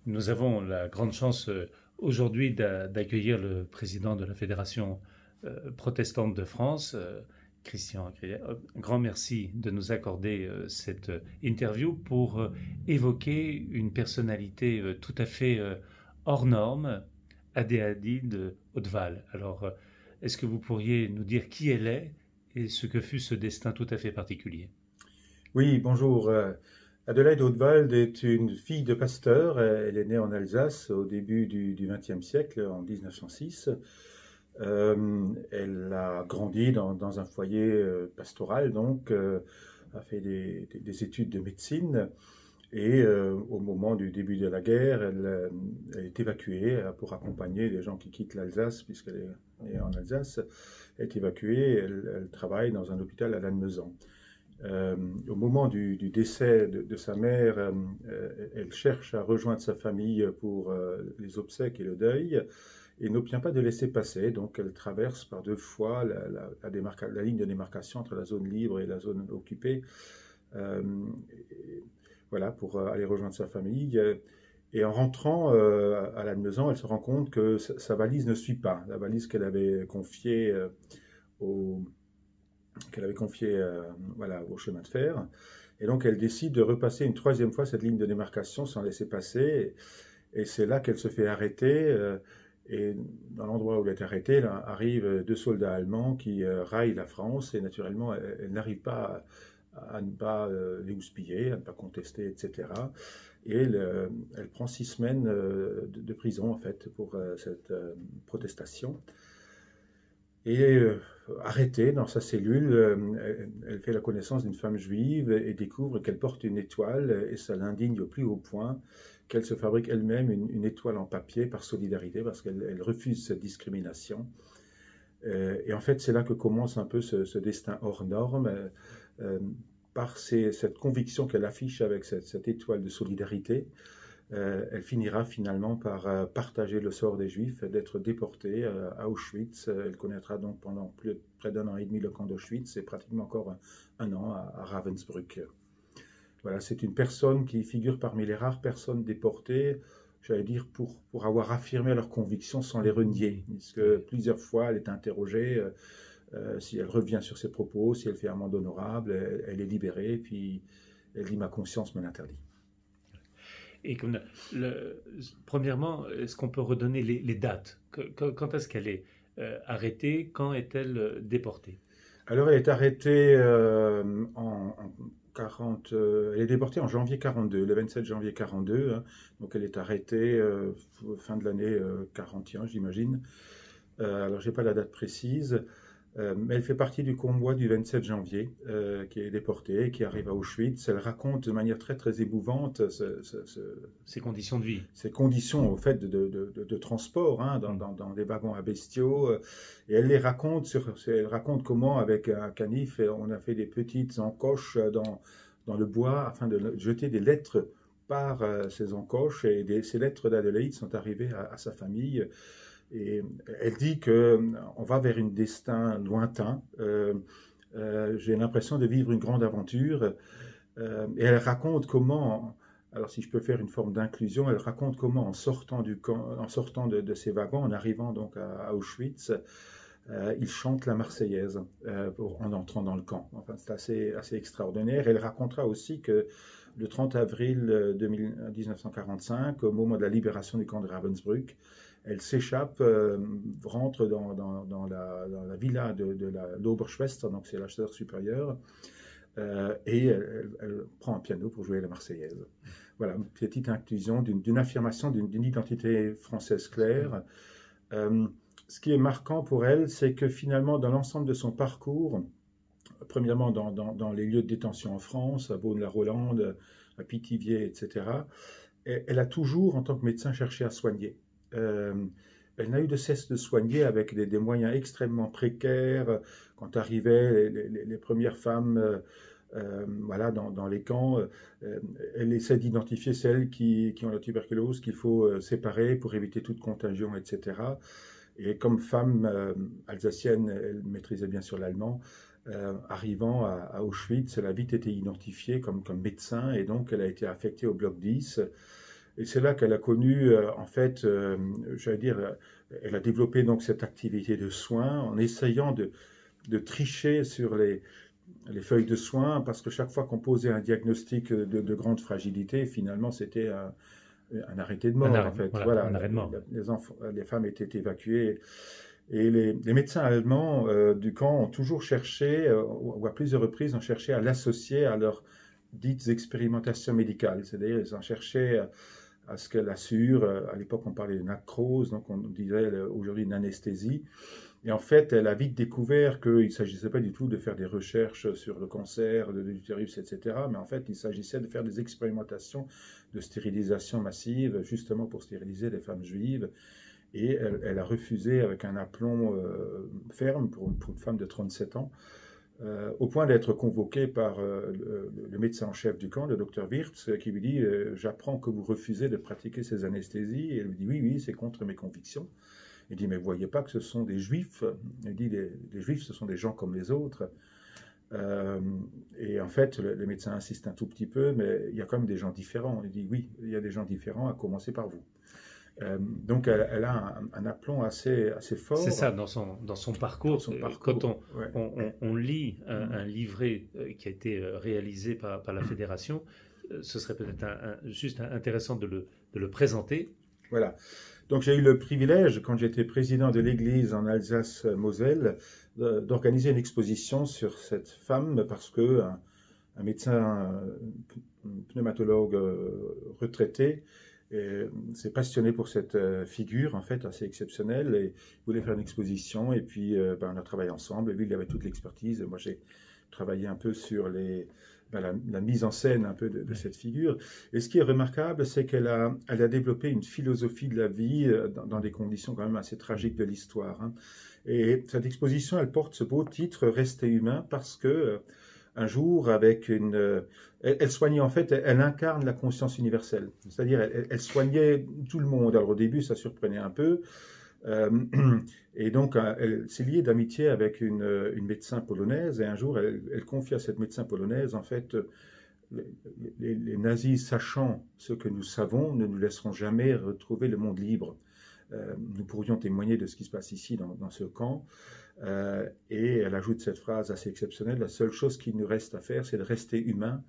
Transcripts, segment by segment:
Nous avons la grande chance aujourd'hui d'accueillir le président de la Fédération protestante de France, Christian Acrier. Un grand merci de nous accorder cette interview pour évoquer une personnalité tout à fait hors norme, Adéadide Hauteval. Alors, est-ce que vous pourriez nous dire qui elle est et ce que fut ce destin tout à fait particulier? Oui, bonjour. Adelaide Hautevald est une fille de pasteur. Elle est née en Alsace au début du XXe siècle, en 1906. Elle a grandi dans un foyer pastoral, donc a fait des études de médecine. Et au moment du début de la guerre, elle est évacuée pour accompagner les gens qui quittent l'Alsace, puisqu'elle est née en Alsace. Elle est évacuée, elle travaille dans un hôpital à Lannemezan. Au moment du décès de sa mère, elle cherche à rejoindre sa famille pour les obsèques et le deuil et n'obtient pas de laissez-passer. Donc elle traverse par deux fois la ligne de démarcation entre la zone libre et la zone occupée, euh, voilà, pour aller rejoindre sa famille. Et en rentrant à Lannemezan, elle se rend compte que sa valise ne suit pas. La valise au, qu'elle avait confiée voilà, au chemin de fer. Et donc elle décide de repasser une troisième fois cette ligne de démarcation sans laisser passer. Et c'est là qu'elle se fait arrêter. Et dans l'endroit où elle est arrêtée, là, arrivent deux soldats allemands qui raillent la France. Et naturellement, elle n'arrive pas à ne pas les houspiller, à ne pas contester, etc. Et elle prend 6 semaines de prison, en fait, pour cette protestation. Et arrêtée dans sa cellule, elle fait la connaissance d'une femme juive et découvre qu'elle porte une étoile, et ça l'indigne au plus haut point qu'elle se fabrique elle-même une étoile en papier par solidarité, parce qu'elle refuse cette discrimination. Et en fait, c'est là que commence un peu ce destin hors norme, euh, par cette conviction qu'elle affiche avec cette étoile de solidarité. Elle finira finalement par partager le sort des Juifs, d'être déportée à Auschwitz. Elle connaîtra donc pendant près d'un an et demi le camp d'Auschwitz et pratiquement encore un an à Ravensbrück. Voilà, c'est une personne qui figure parmi les rares personnes déportées, j'allais dire, pour avoir affirmé leurs convictions sans les renier. Puisque plusieurs fois, elle est interrogée si elle revient sur ses propos, si elle fait amende honorable, elle est libérée, puis elle dit ma conscience me l'interdit. Et comme premièrement, est-ce qu'on peut redonner les dates? Quand est-ce qu'elle est arrêtée? Quand est-elle déportée? Alors, elle est arrêtée en 40. Elle est déportée en janvier 42, le 27 janvier 42. Hein. Donc, elle est arrêtée fin de l'année 41, j'imagine. Alors, j'ai pas la date précise. Mais elle fait partie du convoi du 27 janvier qui est déporté, qui arrive à Auschwitz. Elle raconte de manière très très émouvante Ces conditions de vie. ces conditions au fait de transport hein, dans des wagons à bestiaux. Et elle les raconte, elle raconte comment avec un canif on a fait des petites encoches dans le bois afin de jeter des lettres par ces encoches. Et ces lettres d'Adélaïde sont arrivées à sa famille. Et elle dit qu'on va vers un destin lointain. J'ai l'impression de vivre une grande aventure. Et elle raconte comment, alors si je peux faire une forme d'inclusion, elle raconte comment en sortant du camp, en sortant de ces wagons, en arrivant donc à Auschwitz, il chante la Marseillaise en entrant dans le camp. Enfin, c'est assez extraordinaire. Elle racontera aussi que le 30 avril 1945, au moment de la libération du camp de Ravensbrück, elle s'échappe, rentre dans la villa de l'Oberschwester, donc c'est la sœur supérieure, et elle prend un piano pour jouer la Marseillaise. Voilà, une petite inclusion d'une affirmation d'une identité française claire. Ce qui est marquant pour elle, c'est que finalement, dans l'ensemble de son parcours, premièrement dans les lieux de détention en France, à Beaune-la-Rolande, à Pithiviers, etc., elle a toujours, en tant que médecin, cherché à soigner. Elle n'a eu de cesse de soigner avec des moyens extrêmement précaires. Quand arrivaient les premières femmes voilà, dans les camps, elle essaie d'identifier celles qui ont la tuberculose, qu'il faut séparer pour éviter toute contagion, etc. Et comme femme alsacienne, elle maîtrisait bien sûr l'allemand. Arrivant à Auschwitz, elle a vite été identifiée comme médecin et donc elle a été affectée au bloc 10. Et c'est là qu'elle a connu, en fait, j'allais dire, elle a développé donc cette activité de soins en essayant de tricher sur les feuilles de soins, parce que chaque fois qu'on posait un diagnostic de grande fragilité, finalement, c'était un arrêté de mort, en fait. Voilà, un arrêt de mort. Les femmes étaient évacuées. Et les médecins allemands du camp ont toujours cherché, ou à plusieurs reprises, ont cherché à l'associer à leurs dites expérimentations médicales. C'est-à-dire, ils ont cherché à ce qu'elle assure, à l'époque on parlait de narcose, donc on dirait aujourd'hui une anesthésie. Et en fait, elle a vite découvert qu'il ne s'agissait pas du tout de faire des recherches sur le cancer de l'utérus, etc. Mais en fait, il s'agissait de faire des expérimentations de stérilisation massive, justement pour stériliser les femmes juives. Et elle a refusé avec un aplomb ferme pour une femme de 37 ans, au point d'être convoquée par le médecin en chef du camp, le docteur Wirtz, qui lui dit « J'apprends que vous refusez de pratiquer ces anesthésies. » Et elle lui dit « Oui, oui, c'est contre mes convictions. » Il dit « Mais vous ne voyez pas que ce sont des juifs ?» Il dit « Les juifs, ce sont des gens comme les autres. » Et en fait, le médecin insiste un tout petit peu, mais il y a quand même des gens différents. Il dit « Oui, il y a des gens différents, à commencer par vous. » Donc, elle a un aplomb assez fort. C'est ça, dans son parcours. Quand on lit un livret qui a été réalisé par la Fédération, ce serait peut-être juste intéressant de le présenter. Voilà. Donc, j'ai eu le privilège, quand j'étais président de l'Église en Alsace-Moselle, d'organiser une exposition sur cette femme, parce que un médecin pneumatologue retraité s'est passionné pour cette figure, en fait, assez exceptionnelle, et voulait faire une exposition, et puis on a travaillé ensemble, et lui, il avait toute l'expertise, et moi, j'ai travaillé un peu sur la mise en scène un peu de cette figure. Et ce qui est remarquable, c'est qu'elle a développé une philosophie de la vie dans des conditions quand même assez tragiques de l'histoire. Hein. Et cette exposition, elle porte ce beau titre « Rester humain » parce que un jour, elle soignait en fait, elle incarne la conscience universelle. C'est-à-dire, elle soignait tout le monde. Alors au début, ça surprenait un peu. Et donc, elle s'est liée d'amitié avec une médecin polonaise. Et un jour, elle confie à cette médecin polonaise, en fait, les nazis, sachant ce que nous savons, ne nous laisseront jamais retrouver le monde libre. Nous pourrions témoigner de ce qui se passe ici, dans ce camp. Et elle ajoute cette phrase assez exceptionnelle, la seule chose qu'il nous reste à faire, c'est de rester humain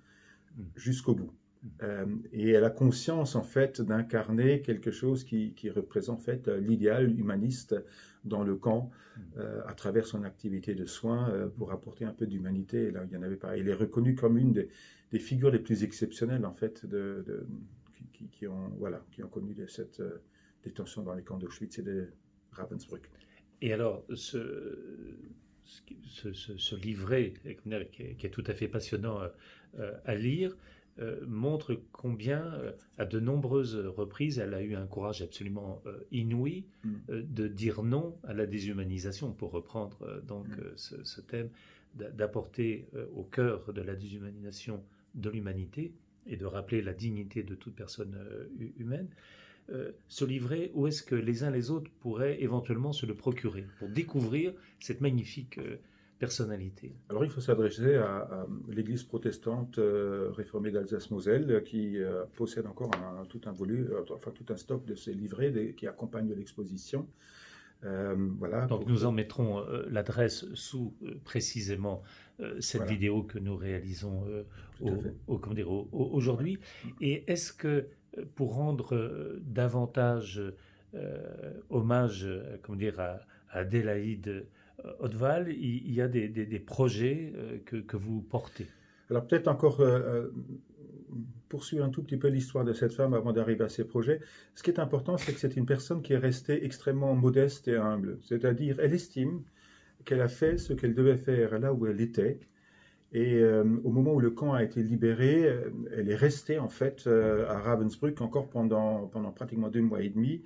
jusqu'au bout. Et elle a conscience, en fait, d'incarner quelque chose qui représente, en fait, l'idéal humaniste dans le camp, à travers son activité de soins, pour apporter un peu d'humanité, là où il n'y en avait pas. Elle est reconnue comme une des figures les plus exceptionnelles, en fait, qui ont connu cette détention dans les camps d'Auschwitz et de Ravensbrück. Et alors, ce livret, qui est tout à fait passionnant à lire, montre combien, à de nombreuses reprises, elle a eu un courage absolument inouï de dire non à la déshumanisation, pour reprendre ce thème, d'apporter au cœur de la déshumanisation de l'humanité et de rappeler la dignité de toute personne humaine. Ce livret, où est-ce que les uns les autres pourraient éventuellement se le procurer pour découvrir cette magnifique personnalité? Alors, il faut s'adresser à l'Église protestante réformée d'Alsace-Moselle qui possède encore tout un stock de ces livrets qui accompagnent l'exposition. Voilà. Donc, nous en mettrons l'adresse sous précisément cette vidéo que nous réalisons aujourd'hui. Et est-ce que pour rendre davantage hommage, à Adélaïde Hauteval, il y a des projets que vous portez? Alors peut-être encore poursuivre un tout petit peu l'histoire de cette femme avant d'arriver à ces projets. Ce qui est important, c'est que c'est une personne qui est restée extrêmement modeste et humble. C'est-à-dire, elle estime qu'elle a fait ce qu'elle devait faire là où elle était. Et au moment où le camp a été libéré, elle est restée en fait à Ravensbrück encore pendant pratiquement 2 mois et demi,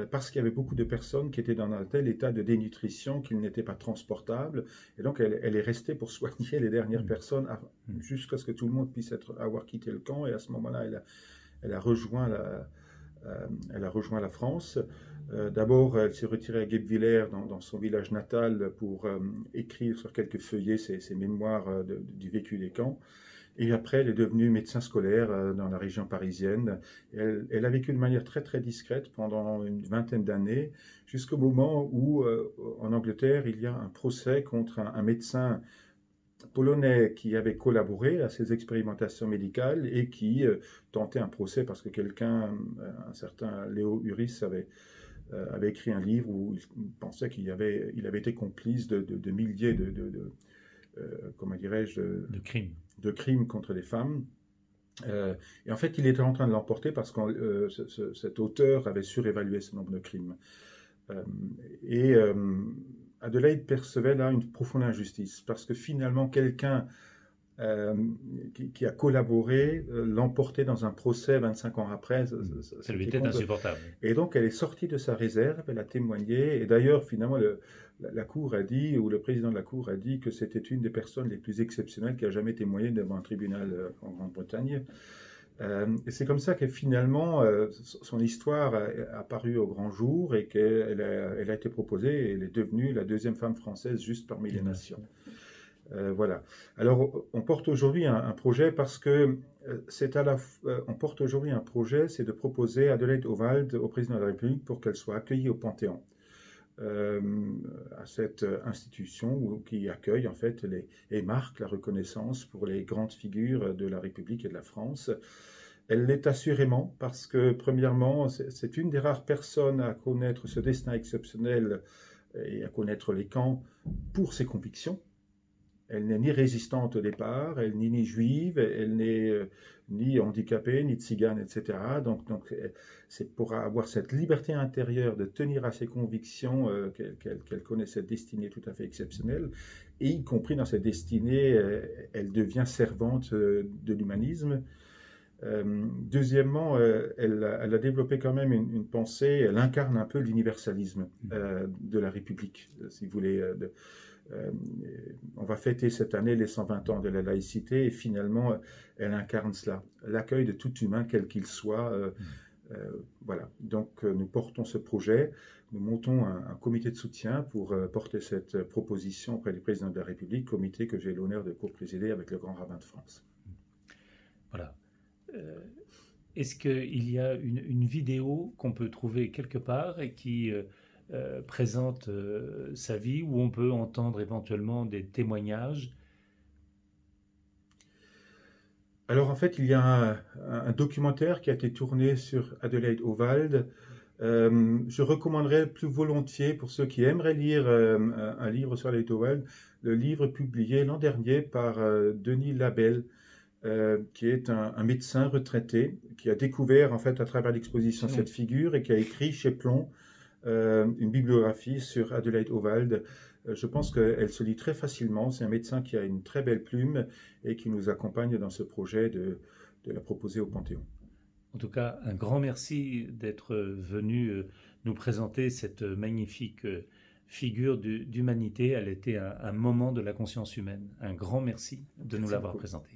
parce qu'il y avait beaucoup de personnes qui étaient dans un tel état de dénutrition qu'ils n'étaient pas transportables. Et donc elle est restée pour soigner les dernières personnes jusqu'à ce que tout le monde puisse avoir quitté le camp. Et à ce moment-là, elle a rejoint la France. D'abord, elle s'est retirée à Guebwiller, dans son village natal, pour écrire sur quelques feuillets ses mémoires du vécu des camps. Et après, elle est devenue médecin scolaire dans la région parisienne. Elle a vécu de manière très très discrète pendant une vingtaine d'années, jusqu'au moment où, en Angleterre, il y a un procès contre un médecin polonais qui avait collaboré à ces expérimentations médicales et qui tentait un procès parce que quelqu'un, un certain Léo Uris, avait écrit un livre où il pensait il avait été complice de milliers comment dirais-je, de crimes contre les femmes. Et en fait, il était en train de l'emporter parce que cet auteur avait surévalué ce nombre de crimes. Et Adelaide percevait là une profonde injustice parce que finalement, quelqu'un qui a collaboré l'emportait dans un procès 25 ans après. Ça lui était insupportable. Et donc, elle est sortie de sa réserve, elle a témoigné. Et d'ailleurs, finalement, la Cour a dit, ou le président de la Cour a dit que c'était une des personnes les plus exceptionnelles qui a jamais témoigné devant un tribunal en Grande-Bretagne. Et c'est comme ça que finalement, son histoire a apparu au grand jour et qu'elle a été proposée et elle est devenue la deuxième femme française juste parmi les nations. Voilà. Alors, on porte aujourd'hui un projet parce que on porte aujourd'hui un projet, c'est de proposer Adelaide Howald au président de la République pour qu'elle soit accueillie au Panthéon. À cette institution qui accueille en fait et marque la reconnaissance pour les grandes figures de la République et de la France. Elle l'est assurément parce que, premièrement, c'est une des rares personnes à connaître ce destin exceptionnel et à connaître les camps pour ses convictions. Elle n'est ni résistante au départ, elle n'est ni juive, elle n'est ni handicapée, ni tzigane, etc. Donc c'est pour avoir cette liberté intérieure de tenir à ses convictions qu'elle connaît cette destinée tout à fait exceptionnelle. Et y compris dans cette destinée, elle devient servante de l'humanisme. Deuxièmement, elle a développé quand même une pensée, elle incarne un peu l'universalisme de la République, si vous voulez. On va fêter cette année les 120 ans de la laïcité et finalement, elle incarne cela, l'accueil de tout humain, quel qu'il soit. Voilà, donc nous portons ce projet, nous montons un comité de soutien pour porter cette proposition auprès du président de la République, comité que j'ai l'honneur de co-présider avec le grand rabbin de France. Voilà. Est-ce qu'il y a une vidéo qu'on peut trouver quelque part et qui présente sa vie, où on peut entendre éventuellement des témoignages? Alors en fait, il y a un documentaire qui a été tourné sur Adelaide Howald. Je recommanderais plus volontiers pour ceux qui aimeraient lire un livre sur Adelaide Howald, le livre publié l'an dernier par Denis Labelle, qui est un médecin retraité qui a découvert en fait à travers l'exposition cette figure et qui a écrit chez Plomb une bibliographie sur Adelaide Howald. Je pense qu'elle se lit très facilement. C'est un médecin qui a une très belle plume et qui nous accompagne dans ce projet de la proposer au Panthéon. En tout cas, un grand merci d'être venu nous présenter cette magnifique figure d'humanité. Elle était un moment de la conscience humaine. Un grand merci de nous l'avoir présentée.